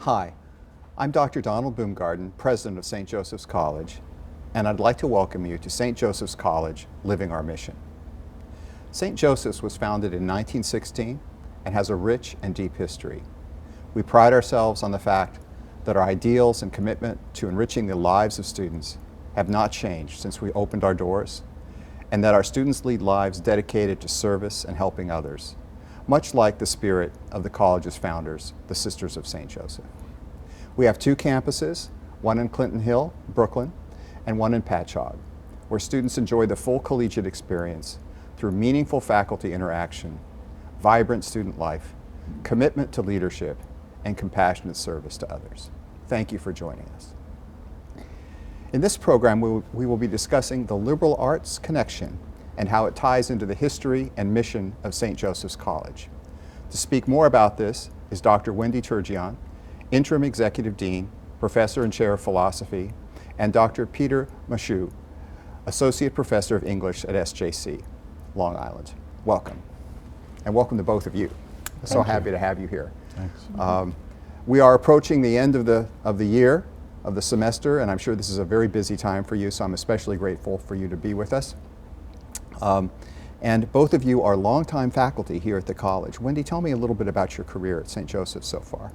Hi, I'm Dr. Donald Boomgaarden, President of St. Joseph's College, and I'd like to welcome you to St. Joseph's College, Living Our Mission. St. Joseph's was founded in 1916 and has a rich and deep history. We pride ourselves on the fact that our ideals and commitment to enriching the lives of students have not changed since we opened our doors, and that our students lead lives dedicated to service and helping others, much like the spirit of the college's founders, the Sisters of St. Joseph. We have two campuses, one in Clinton Hill, Brooklyn, and one in Patchogue, where students enjoy the full collegiate experience through meaningful faculty interaction, vibrant student life, commitment to leadership, and compassionate service to others. Thank you for joining us. In this program, we will be discussing the liberal arts connection and how it ties into the history and mission of St. Joseph's College. To speak more about this is Dr. Wendy Turgeon, Interim Executive Dean, Professor and Chair of Philosophy, and Dr. Peter Mashu, Associate Professor of English at SJC, Long Island. Welcome. And welcome to both of you. So happy to have you here. Thanks. We are approaching the end of the year, of the semester, and I'm sure this is a very busy time for you, so I'm especially grateful for you to be with us. And both of you are longtime faculty here at the college. Wendy, tell me a little bit about your career at St. Joseph's so far.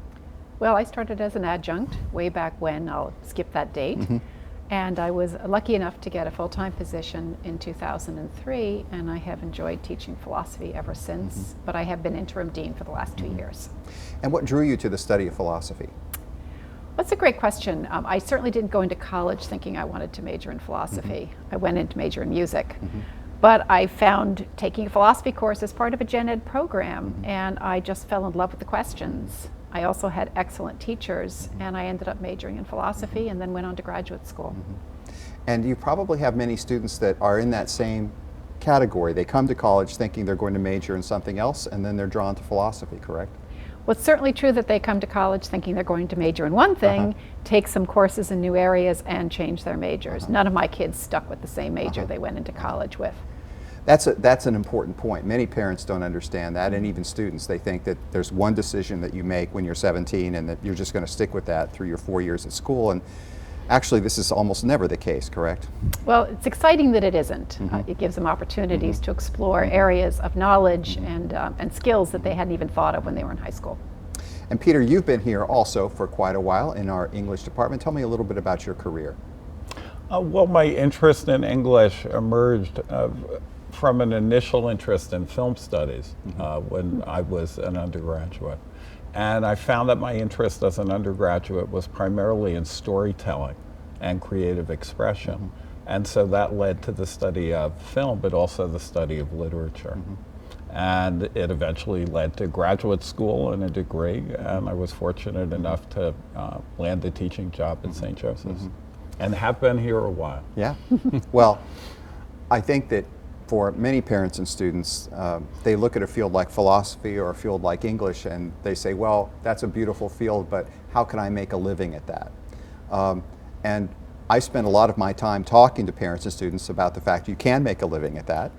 Well, I started as an adjunct way back when. I'll skip that date. And I was lucky enough to get a full-time position in 2003, and I have enjoyed teaching philosophy ever since, but I have been interim dean for the last 2 years. And what drew you to the study of philosophy? That's a great question. I certainly didn't go into college thinking I wanted to major in philosophy. I went in to major in music. But I found taking a philosophy course as part of a gen ed program, and I just fell in love with the questions. I also had excellent teachers, and I ended up majoring in philosophy and then went on to graduate school. And you probably have many students that are in that same category. They come to college thinking they're going to major in something else, and then they're drawn to philosophy, correct? Well, it's certainly true that they come to college thinking they're going to major in one thing, take some courses in new areas, and change their majors. None of my kids stuck with the same major they went into college with. That's an important point. Many parents don't understand that, and even students. They think that there's one decision that you make when you're 17 and that you're just going to stick with that through your 4 years at school. And actually, this is almost never the case, correct? Well, it's exciting that it isn't. It gives them opportunities to explore areas of knowledge and skills that they hadn't even thought of when they were in high school. And Peter, you've been here also for quite a while in our English department. Tell me a little bit about your career. Well, my interest in English emerged from an initial interest in film studies when I was an undergraduate. And I found that my interest as an undergraduate was primarily in storytelling and creative expression. And so that led to the study of film, but also the study of literature. And it eventually led to graduate school and a degree, and I was fortunate enough to land a teaching job at St. Joseph's. And have been here a while. Yeah. Well, I think that for many parents and students, they look at a field like philosophy or a field like English and they say, well, that's a beautiful field, but how can I make a living at that? And I spend a lot of my time talking to parents and students about the fact you can make a living at that,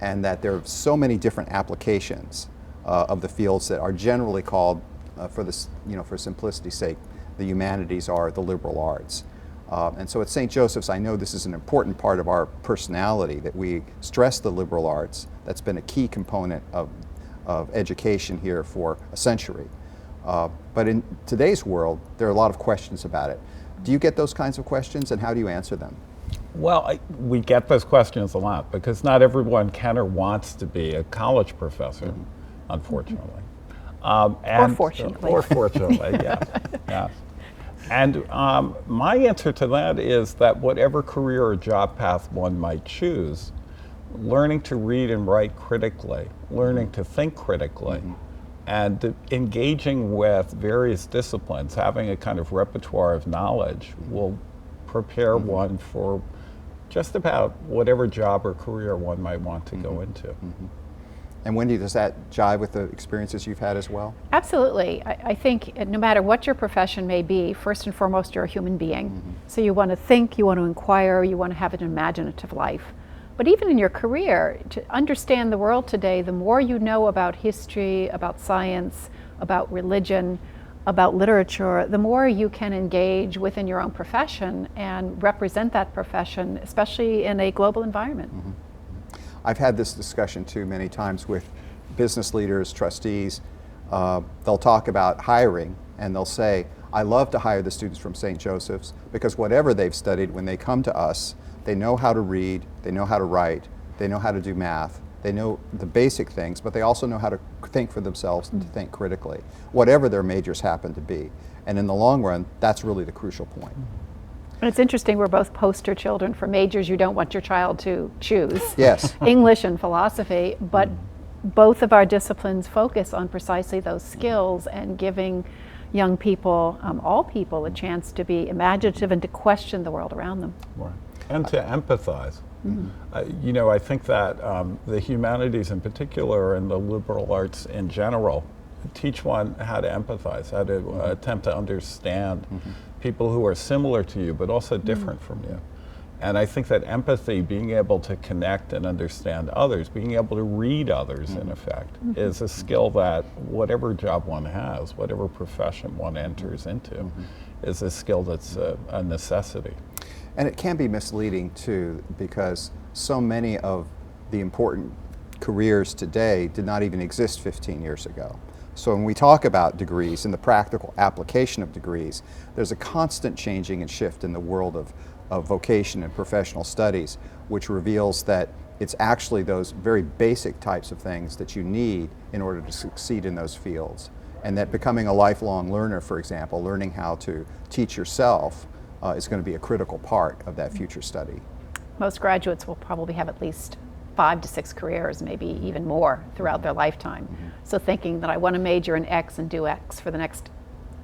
and that there are so many different applications of the fields that are generally called, for simplicity's sake, the humanities are the liberal arts. And so at St. Joseph's, I know this is an important part of our personality, that we stress the liberal arts. That's been a key component of education here for a century. But in today's world, there are a lot of questions about it. Do you get those kinds of questions, and how do you answer them? Well, we get those questions a lot because not everyone can or wants to be a college professor, unfortunately. Or fortunately. Or fortunately, yes. Yes. And my answer to that is that whatever career or job path one might choose, learning to read and write critically, learning to think critically, and engaging with various disciplines, having a kind of repertoire of knowledge will prepare one for just about whatever job or career one might want to go into. And Wendy, does that jive with the experiences you've had as well? Absolutely. I think no matter what your profession may be, first and foremost, you're a human being. So you want to think, you want to inquire, you want to have an imaginative life. But even in your career, to understand the world today, the more you know about history, about science, about religion, about literature, the more you can engage within your own profession and represent that profession, especially in a global environment. I've had this discussion too many times with business leaders, trustees. They'll talk about hiring and they'll say, I love to hire the students from St. Joseph's because whatever they've studied, when they come to us, they know how to read, they know how to write, they know how to do math, they know the basic things, but they also know how to think for themselves and to think critically, whatever their majors happen to be. And in the long run, that's really the crucial point. And it's interesting, we're both poster children for majors you don't want your child to choose. Yes. English and philosophy, but both of our disciplines focus on precisely those skills and giving young people, all people, a chance to be imaginative and to question the world around them. Right. And to empathize. You know, I think that the humanities in particular and the liberal arts in general teach one how to empathize, how to attempt to understand people who are similar to you but also different from you. And I think that empathy, being able to connect and understand others, being able to read others in effect, is a skill that whatever job one has, whatever profession one enters into, is a skill that's a necessity. And it can be misleading too, because so many of the important careers today did not even exist 15 years ago. So when we talk about degrees and the practical application of degrees, there's a constant changing and shift in the world of vocation and professional studies, which reveals that it's actually those very basic types of things that you need in order to succeed in those fields. And that becoming a lifelong learner, for example, learning how to teach yourself, is going to be a critical part of that future study. Most graduates will probably have at least 5 to 6 careers, maybe even more throughout their lifetime. So thinking that I want to major in X and do X for the next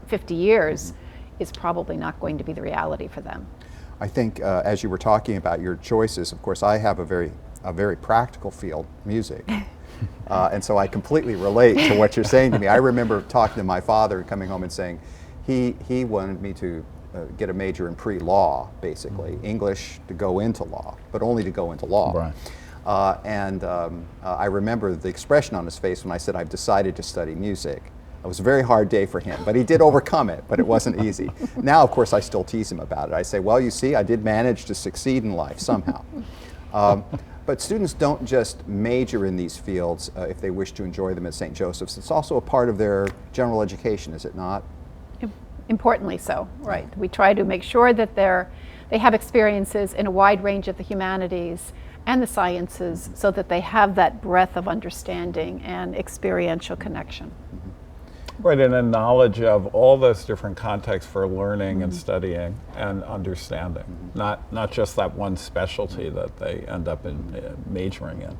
50 years is probably not going to be the reality for them. I think as you were talking about your choices, of course, I have a very practical field, music. And so I completely relate to what you're saying to me. I remember talking to my father and coming home and saying he wanted me to get a major in pre-law, basically, English to go into law, but only to go into law. Right. I remember the expression on his face when I said, I've decided to study music. It was a very hard day for him, but he did overcome it, but it wasn't easy. Now, of course, I still tease him about it. I say, well, you see, I did manage to succeed in life somehow. But students don't just major in these fields if they wish to enjoy them at St. Joseph's. It's also a part of their general education, is it not? Importantly so, right. We try to make sure that they have experiences in a wide range of the humanities and the sciences so that they have that breadth of understanding and experiential connection. Right, and a knowledge of all those different contexts for learning and studying and understanding, not just that one specialty that they end up majoring in.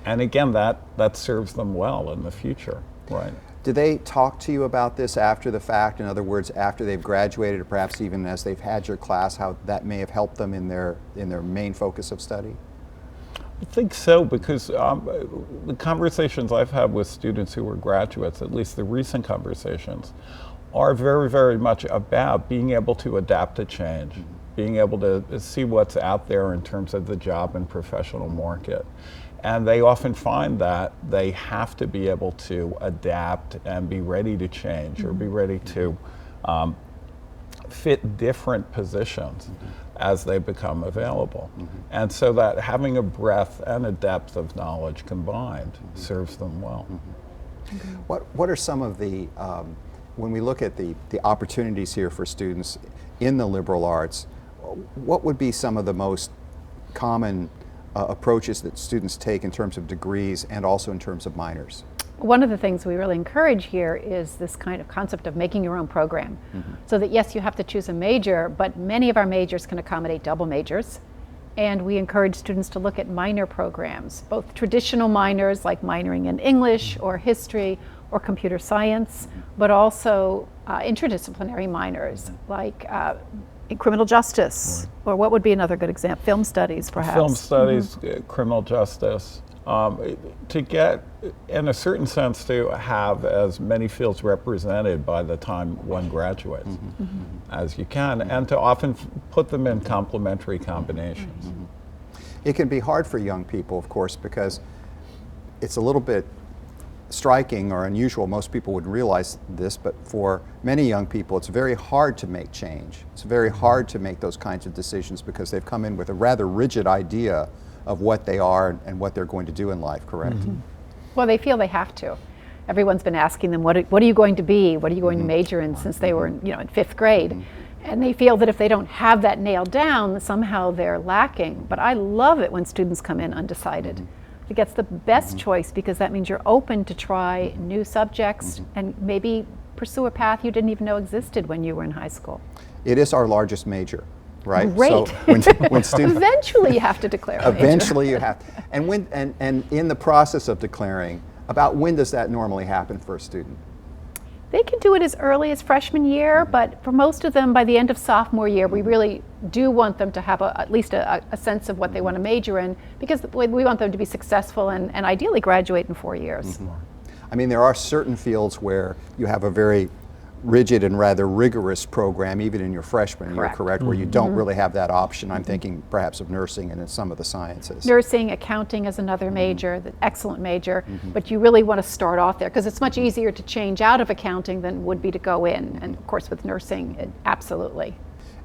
And again, that serves them well in the future, right? Do they talk to you about this after the fact? In other words, after they've graduated, or perhaps even as they've had your class, how that may have helped them in their main focus of study? I think so, because the conversations I've had with students who were graduates, at least the recent conversations, are very, very much about being able to adapt to change, being able to see what's out there in terms of the job and professional market. And they often find that they have to be able to adapt and be ready to change or be ready to fit different positions as they become available. And so that having a breadth and a depth of knowledge combined serves them well. What are some of the, when we look at the opportunities here for students in the liberal arts, what would be some of the most common approaches that students take in terms of degrees and also in terms of minors? One of the things we really encourage here is this kind of concept of making your own program. So that yes, you have to choose a major, but many of our majors can accommodate double majors. And we encourage students to look at minor programs, both traditional minors like minoring in English or history or computer science, but also interdisciplinary minors like in criminal justice, or what would be another good example? Film studies, perhaps. Film studies, criminal justice. To get, in a certain sense, to have as many fields represented by the time one graduates as you can, and to often put them in complementary combinations. It can be hard for young people, of course, because it's a little bit striking or unusual. Most people wouldn't realize this, but for many young people, it's very hard to make change. It's very hard to make those kinds of decisions because they've come in with a rather rigid idea of what they are and what they're going to do in life, correct? Well, they feel they have to. Everyone's been asking them, what are you going to be? What are you going to major in, since they were in 5th grade? And they feel that if they don't have that nailed down, somehow they're lacking. But I love it when students come in undecided. It gets the best choice, because that means you're open to try new subjects and maybe pursue a path you didn't even know existed when you were in high school. It is our largest major, right? Great. So when students Eventually you have to declare a major. eventually you have to. And in the process of declaring, about when does that normally happen for a student? They can do it as early as freshman year, but for most of them, by the end of sophomore year, we really do want them to have at least a sense of what they want to major in, because we want them to be successful and ideally graduate in 4 years. I mean, there are certain fields where you have a very rigid and rather rigorous program, even in your freshman year, correct? Where you don't really have that option. I'm thinking perhaps of nursing and in some of the sciences. Nursing, accounting is another major, the excellent major, but you really want to start off there, because it's much easier to change out of accounting than it would be to go in. And of course with nursing, absolutely.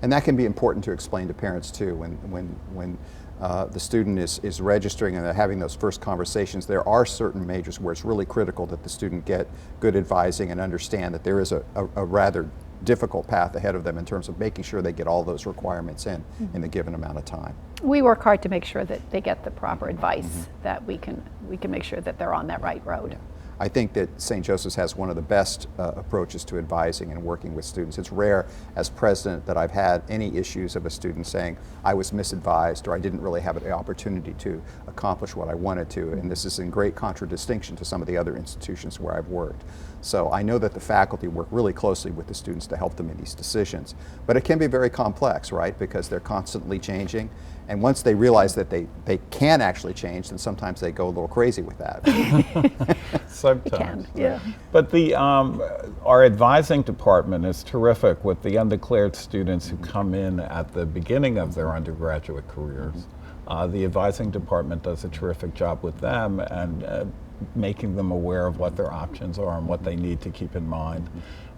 And that can be important to explain to parents too. When the student is registering and they're having those first conversations, there are certain majors where it's really critical that the student get good advising and understand that there is a rather difficult path ahead of them in terms of making sure they get all those requirements in the given amount of time. We work hard to make sure that they get the proper advice, that we can make sure that they're on that right road. Yeah. I think that St. Joseph's has one of the best approaches to advising and working with students. It's rare as president that I've had any issues of a student saying, I was misadvised or I didn't really have the opportunity to accomplish what I wanted to, and this is in great contradistinction to some of the other institutions where I've worked. So I know that the faculty work really closely with the students to help them in these decisions. But it can be very complex, right? Because they're constantly changing. And once they realize that they can actually change, then sometimes they go a little crazy with that. Sometimes. Yeah. But our advising department is terrific with the undeclared students who come in at the beginning of their undergraduate careers. The advising department does a terrific job with them and making them aware of what their options are and what they need to keep in mind.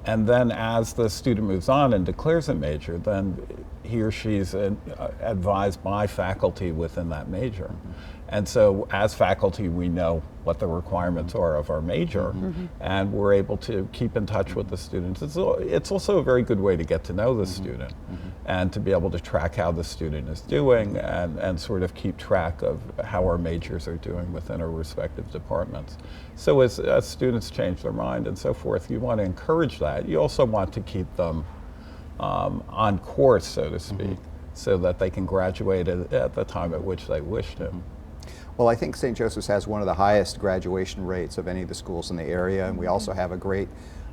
And then as the student moves on and declares a major, then he or she's advised by faculty within that major. And so as faculty, we know what the requirements are of our major, and we're able to keep in touch with the students. It's also a very good way to get to know the student and to be able to track how the student is doing and sort of keep track of how our majors are doing within our respective departments. So as students change their mind and so forth, you want to encourage that. You also want to keep them on course, so to speak, so that they can graduate at the time at which they wish to. Well, I think St. Joseph's has one of the highest graduation rates of any of the schools in the area, and we also have a great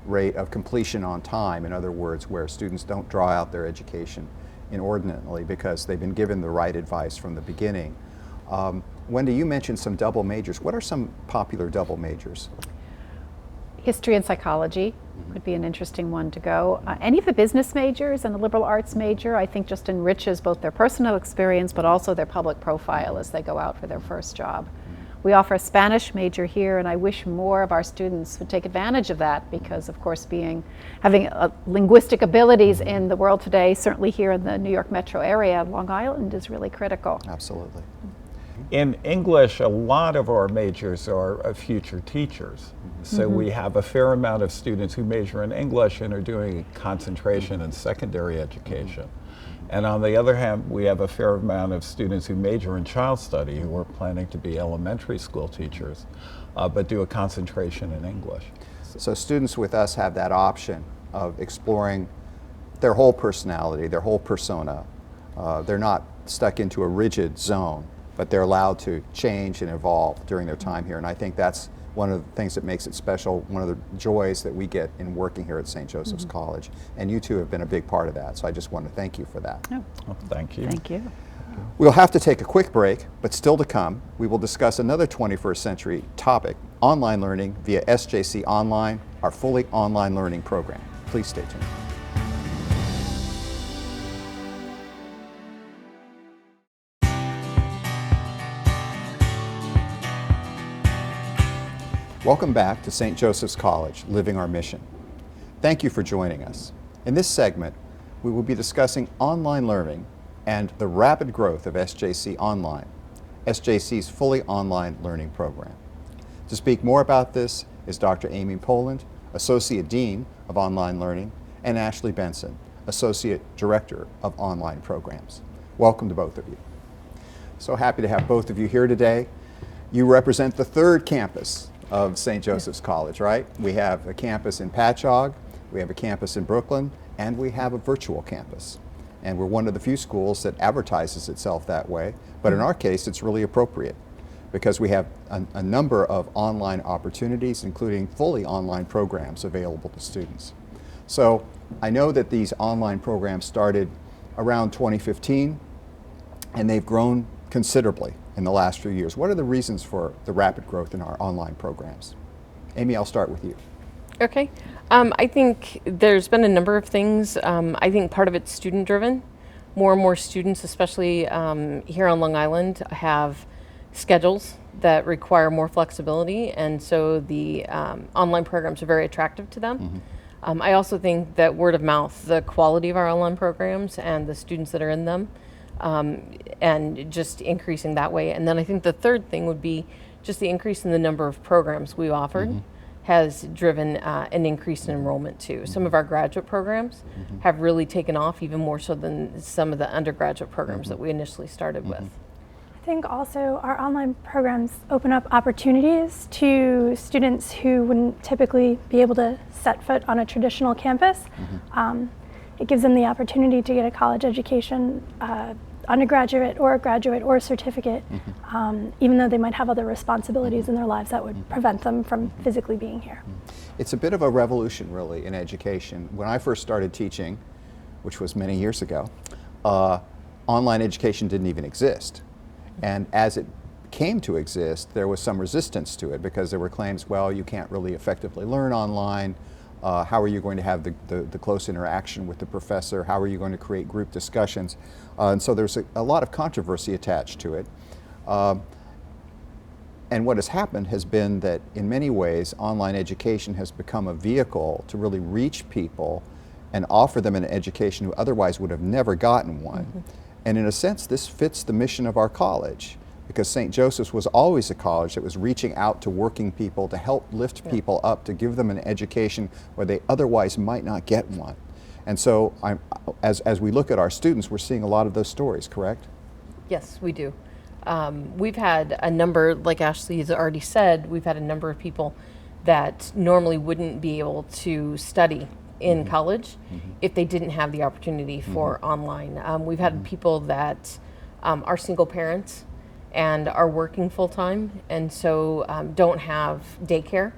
rate of completion on time. In other words, where students don't draw out their education inordinately because they've been given the right advice from the beginning. Wendy, you mentioned some double majors. What are some popular double majors? History and psychology would be an interesting one to go. Any of the business majors and the liberal arts major, I think, just enriches both their personal experience but also their public profile as they go out for their first job. We offer a Spanish major here, and I wish more of our students would take advantage of that because, of course, having linguistic abilities in the world today, certainly here in the New York metro area, Long Island is really critical. Absolutely. In English, a lot of our majors are future teachers. So we have a fair amount of students who major in English and are doing concentration in secondary education. And on the other hand, we have a fair amount of students who major in child study who are planning to be elementary school teachers, but do a concentration in English. So students with us have that option of exploring their whole personality, their whole persona. They're not stuck into a rigid zone, but they're allowed to change and evolve during their time here. And I think that's one of the things that makes it special, one of the joys that we get in working here at St. Joseph's College. And you two have been a big part of that, so I just want to thank you for that. Oh, Well, thank you. thank you. We'll have to take a quick break, but still to come, we will discuss another 21st century topic, online learning via SJC Online, our fully online learning program. Please stay tuned. Welcome back to St. Joseph's College, Living Our Mission. Thank you for joining us. In this segment, we will be discussing online learning and the rapid growth of SJC Online, SJC's fully online learning program. To speak more about this is Dr. Amy Poland, Associate Dean of Online Learning, and Ashley Benson, Associate Director of Online Programs. Welcome to both of you. So happy to have both of you here today. You represent the third campus of St. Joseph's College, right? We have a campus in Patchogue, we have a campus in Brooklyn, and we have a virtual campus. And we're one of the few schools that advertises itself that way, but in our case it's really appropriate because we have a number of online opportunities, including fully online programs available to students. So I know that these online programs started around 2015, and they've grown considerably in the last few years. What are the reasons for the rapid growth in our online programs? Amy, I'll start with you. Okay. I think there's been a number of things. I think part of it's student driven. More and more students, especially here on Long Island, have schedules that require more flexibility, and so the online programs are very attractive to them. I also think that word of mouth, the quality of our online programs and the students that are in them, and just increasing that way. And then I think the third thing would be just the increase in the number of programs we've offered has driven an increase in enrollment too. Some of our graduate programs have really taken off even more so than some of the undergraduate programs that we initially started with. I think also our online programs open up opportunities to students who wouldn't typically be able to set foot on a traditional campus. It gives them the opportunity to get a college education, undergraduate or graduate or certificate, even though they might have other responsibilities in their lives that would prevent them from physically being here. It's a bit of a revolution, really, in education. When I first started teaching, which was many years ago, online education didn't even exist. And as it came to exist, there was some resistance to it because there were claims, well, you can't really effectively learn online. How are you going to have the close interaction with the professor? How are you going to create group discussions? And so there's a lot of controversy attached to it. And what has happened has been that in many ways online education has become a vehicle to really reach people and offer them an education who otherwise would have never gotten one. And in a sense, this fits the mission of our college, because St. Joseph's was always a college that was reaching out to working people to help lift people up, to give them an education where they otherwise might not get one. And so as we look at our students, we're seeing a lot of those stories, correct? Yes, we do. We've had a number, like Ashley has already said, we've had a number of people that normally wouldn't be able to study in college if they didn't have the opportunity for online. We've had people that are single parents and are working full-time, and so don't have daycare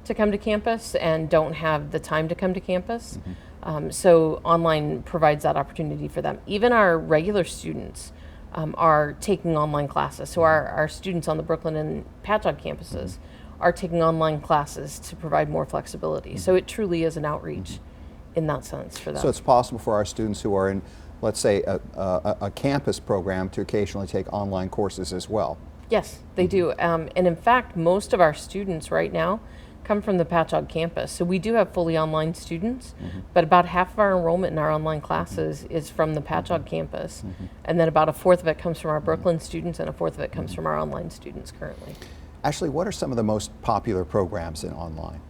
to come to campus and don't have the time to come to campus. So online provides that opportunity for them. Even our regular students are taking online classes. So our students on the Brooklyn and Patchogue campuses are taking online classes to provide more flexibility. So it truly is an outreach in that sense for them. So it's possible for our students who are in, let's say, a campus program to occasionally take online courses as well. Yes, they do. And in fact, most of our students right now come from the Patchogue campus. So we do have fully online students, but about half of our enrollment in our online classes is from the Patchogue campus. And then about a fourth of it comes from our Brooklyn students and a fourth of it comes from our online students currently. Actually, what are some of the most popular programs in online?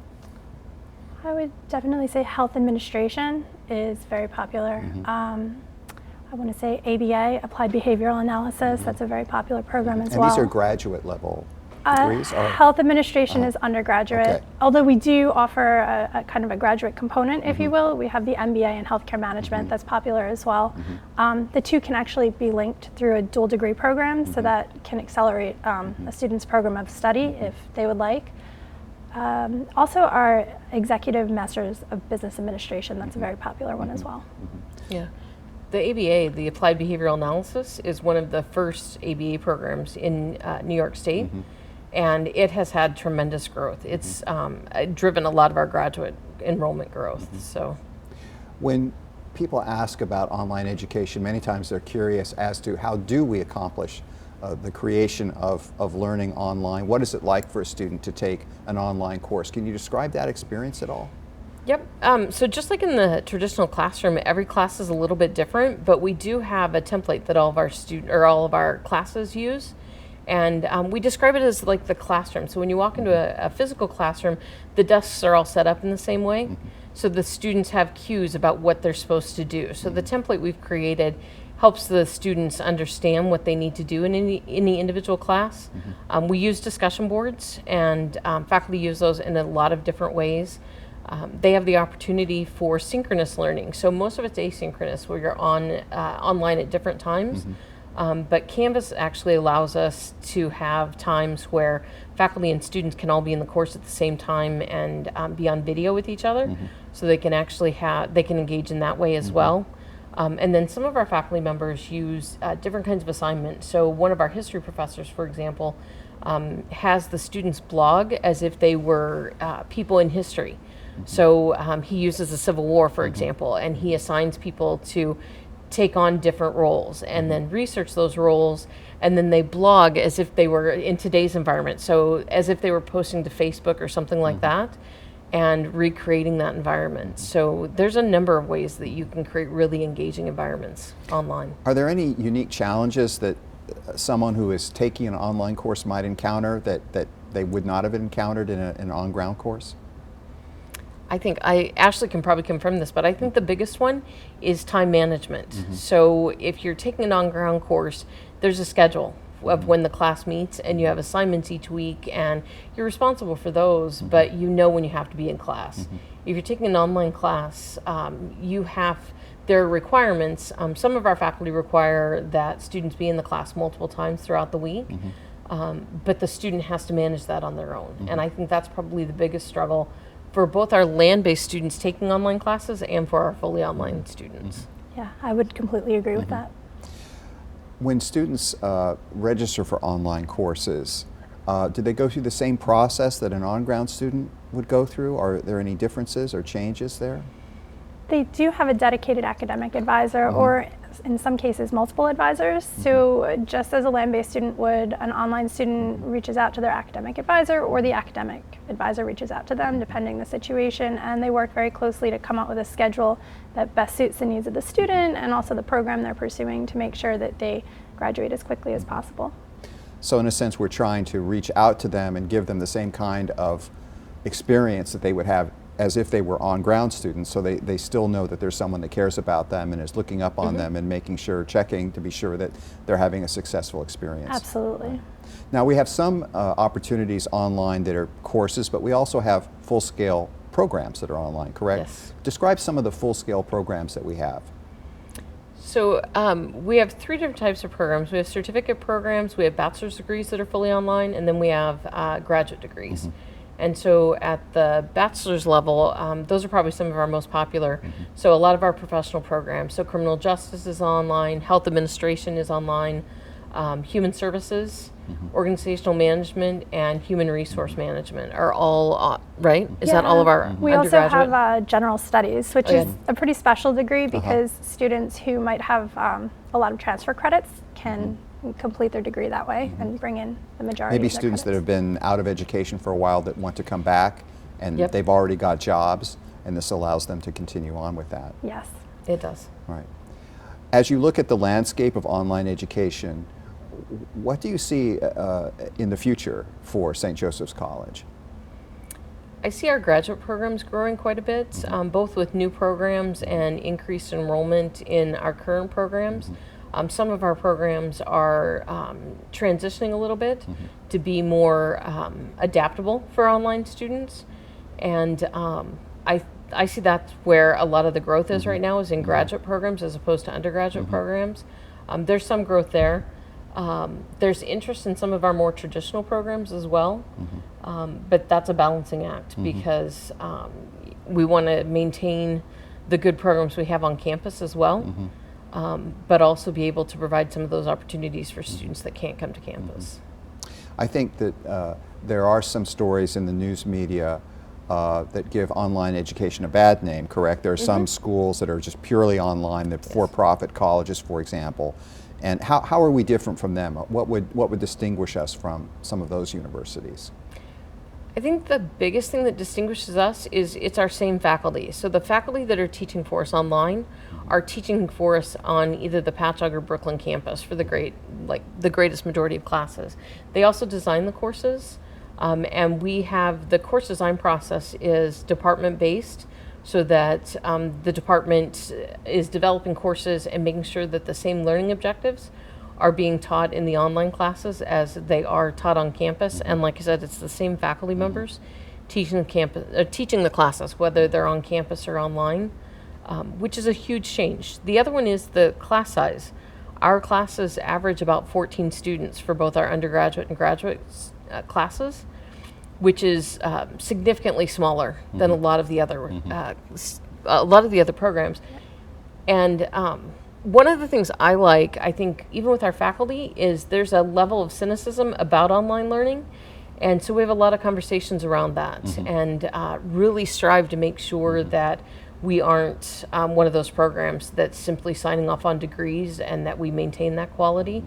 I would definitely say health administration is very popular. I want to say ABA, Applied Behavioral Analysis, that's a very popular program as well. And these are graduate level degrees? Health administration is undergraduate, okay. Although we do offer a kind of a graduate component, if you will. We have the MBA in healthcare management that's popular as well. The two can actually be linked through a dual degree program, so that can accelerate a student's program of study if they would like. Also our Executive Masters of Business Administration, that's a very popular one as well. Yeah. The ABA, the Applied Behavioral Analysis, is one of the first ABA programs in New York State, and it has had tremendous growth. It's driven a lot of our graduate enrollment growth. So, when people ask about online education, many times they're curious as to how do we accomplish the creation of learning online. What is it like for a student to take an online course? Can you describe that experience at all? Yep. So just like in the traditional classroom, every class is a little bit different, but we do have a template that all of our classes use. And we describe it as like the classroom. So when you walk into a physical classroom, the desks are all set up in the same way. So the students have cues about what they're supposed to do. So the template we've created helps the students understand what they need to do in any individual class. We use discussion boards, and faculty use those in a lot of different ways. They have the opportunity for synchronous learning. So most of it's asynchronous, where you're online at different times. But Canvas actually allows us to have times where faculty and students can all be in the course at the same time and be on video with each other. So they can actually they can engage in that way as well. And then some of our faculty members use different kinds of assignments. So one of our history professors, for example, has the students blog as if they were people in history. So he uses the Civil War, for example, and he assigns people to take on different roles and then research those roles, and then they blog as if they were in today's environment. So as if they were posting to Facebook or something like that, and recreating that environment. So there's a number of ways that you can create really engaging environments online. Are there any unique challenges that someone who is taking an online course might encounter that they would not have encountered in an on-ground course? I think Ashley can probably confirm this, but I think the biggest one is time management. So if you're taking an on-ground course, there's a schedule of when the class meets, and you have assignments each week, and you're responsible for those, but you know when you have to be in class. If you're taking an online class, there are requirements. Some of our faculty require that students be in the class multiple times throughout the week, but the student has to manage that on their own. And I think that's probably the biggest struggle for both our land-based students taking online classes and for our fully online students. Yeah, I would completely agree with that. When students register for online courses, do they go through the same process that an on-ground student would go through? Are there any differences or changes there? They do have a dedicated academic advisor, or in some cases multiple advisors. So just as a land-based student would, an online student reaches out to their academic advisor, or the academic advisor reaches out to them, depending the situation, and they work very closely to come up with a schedule that best suits the needs of the student and also the program they're pursuing, to make sure that they graduate as quickly as possible. So in a sense, we're trying to reach out to them and give them the same kind of experience that they would have as if they were on-ground students, so they still know that there's someone that cares about them and is looking up on them and making sure, checking to be sure that they're having a successful experience. Absolutely. Now we have some opportunities online that are courses, but we also have full-scale programs that are online, correct? Yes. Describe some of the full-scale programs that we have. So we have three different types of programs. We have certificate programs, we have bachelor's degrees that are fully online, and then we have graduate degrees. And so at the bachelor's level, those are probably some of our most popular. So a lot of our professional programs, so criminal justice is online, health administration is online, human services, organizational management, and human resource management are all, right? Is that all of our We also undergraduate? have general studies, which is a pretty special degree because students who might have a lot of transfer credits can complete their degree that way and bring in the majority Maybe of their students that credits. have been out of education for a while that want to come back, and they've already got jobs, and this allows them to continue on with that. Yes. It does. Right. As you look at the landscape of online education, what do you see in the future for St. Joseph's College? I see our graduate programs growing quite a bit, both with new programs and increased enrollment in our current programs. Some of our programs are transitioning a little bit to be more adaptable for online students, and I see that's where a lot of the growth is right now, is in graduate programs as opposed to undergraduate programs. There's some growth there. There's interest in some of our more traditional programs as well, but that's a balancing act because we want to maintain the good programs we have on campus as well. But also be able to provide some of those opportunities for students that can't come to campus. I think that there are some stories in the news media that give online education a bad name, correct? There are some schools that are just purely online, the for-profit colleges, for example, And how are we different from them? What would distinguish us from some of those universities? I think the biggest thing that distinguishes us is it's our same faculty. So the faculty that are teaching for us online are teaching for us on either the Patchogue or Brooklyn campus for the greatest majority of classes. They also design the courses, and we have the course design process is department based, so that the department is developing courses and making sure that the same learning objectives are being taught in the online classes as they are taught on campus. And like I said, it's the same faculty members teaching the classes, whether they're on campus or online, which is a huge change. The other one is the class size. Our classes average about 14 students for both our undergraduate and graduate classes, which is significantly smaller than a lot of the other programs. And one of the things I think, even with our faculty, is there's a level of cynicism about online learning. And so we have a lot of conversations around that, and really strive to make sure that we aren't one of those programs that's simply signing off on degrees, and that we maintain that quality.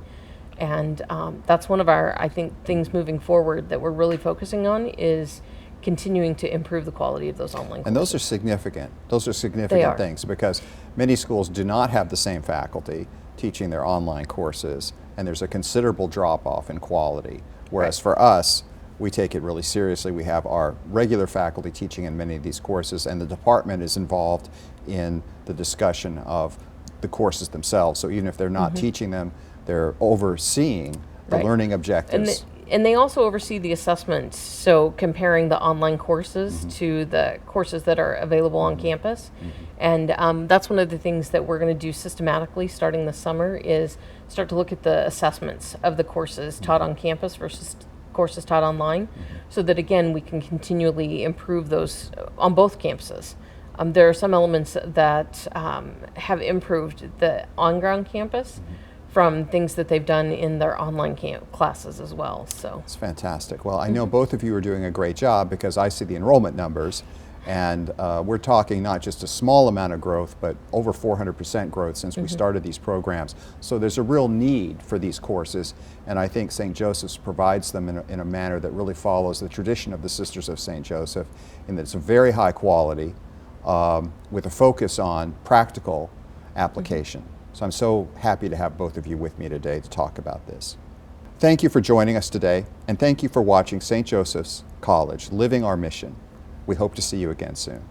And that's one of our, I think, things moving forward that we're really focusing on is continuing to improve the quality of those online courses. And those are significant. Those are significant things, because many schools do not have the same faculty teaching their online courses, and there's a considerable drop-off in quality. Whereas for us, we take it really seriously. We have our regular faculty teaching in many of these courses, and the department is involved in the discussion of the courses themselves. So even if they're not teaching them, they're overseeing the learning objectives. And they also oversee the assessments, so comparing the online courses to the courses that are available on campus. And that's one of the things that we're going to do systematically starting this summer, is start to look at the assessments of the courses taught on campus versus courses taught online, so that again we can continually improve those on both campuses. There are some elements that have improved the on-ground campus from things that they've done in their online classes as well. So it's fantastic. Well, I know both of you are doing a great job, because I see the enrollment numbers, and we're talking not just a small amount of growth, but over 400% growth since we started these programs. So there's a real need for these courses, and I think St. Joseph's provides them in a manner that really follows the tradition of the Sisters of St. Joseph, in that it's a very high quality with a focus on practical application. So I'm so happy to have both of you with me today to talk about this. Thank you for joining us today, and thank you for watching St. Joseph's College, Living Our Mission. We hope to see you again soon.